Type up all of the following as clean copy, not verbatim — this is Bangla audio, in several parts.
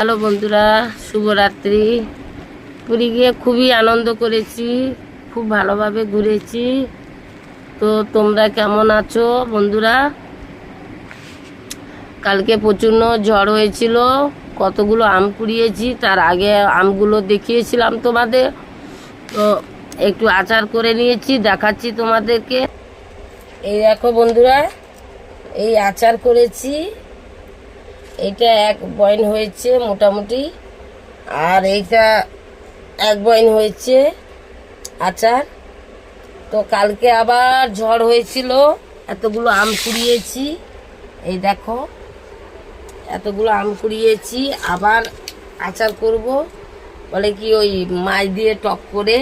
হ্যালো বন্ধুরা, শুভরাত্রি। পুরী গিয়ে খুবই আনন্দ করেছি, খুব ভালোভাবে ঘুরেছি। তো তোমরা কেমন আছো বন্ধুরা? কালকে প্রচণ্ড ঝড় হয়েছিল, কতগুলো আম কুড়িয়েছি। তার আগে আমগুলো দেখিয়েছিলাম তোমাদের, তো একটু আচার করে নিয়েছি, দেখাচ্ছি তোমাদেরকে। এই দেখো বন্ধুরা, এই আচার করেছি। এইটা এক বয়ন হয়েছে মোটামুটি, আর এইটা এক বয়ন হয়েছে আচার। তো কালকে আবার ঝড় হয়েছিল, এতগুলো আম কুড়িয়েছি। এই দেখো, এতগুলো আম কুড়িয়েছি, আবার আচার করব। বলে কি ওই মাছ দিয়ে টক করে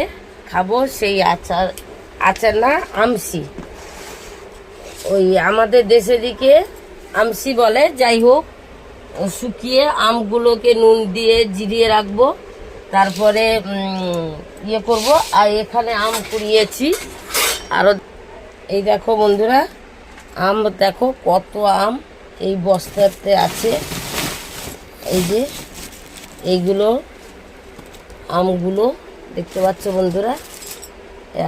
খাবো, সেই আচার। আচার না, আমসি। ওই আমাদের দেশের দিকে আমসি বলে। যাই হোক, শুকিয়ে আমগুলোকে নুন দিয়ে জিরিয়ে রাখবো, তারপরে ইয়ে করব। আর এখানে আম কুড়িয়েছি আরও। এই দেখো বন্ধুরা, আম দেখো কত আম এই বস্তাতে আছে। এই যে এইগুলো আমগুলো দেখতে পাচ্ছ বন্ধুরা,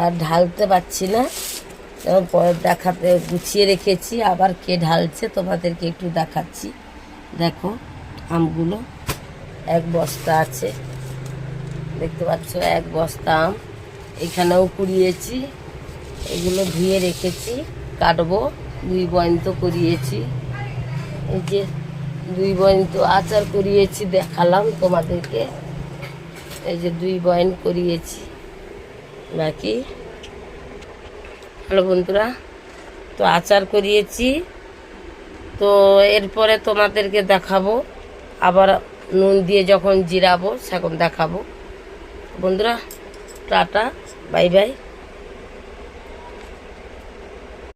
আর ঢালতে পারছি না, যেমন পরে দেখাতে গুছিয়ে রেখেছি। আবার কে ঢালছে তোমাদেরকে একটু দেখাচ্ছি। দেখো আমগুলো এক বস্তা আছে, দেখতে পাচ্ছ এক বস্তা আম। এখানেও কুড়িয়েছি, এগুলো ধুয়ে রেখেছি, কাটবো। 2 বয়ন তো করিয়েছি, এই যে 2 বয়ন তো আচার করিয়েছি, দেখালাম তোমাদেরকে। এই যে 2 বয়ন করিয়েছি বাকি। হ্যালো বন্ধুরা, তো আচার করিয়েছি, তো এরপরে তোমাদেরকে দেখাবো। আবার নুন দিয়ে যখন জিরাবো তখন দেখাবো। বন্ধুরা টাটা, বাই বাই।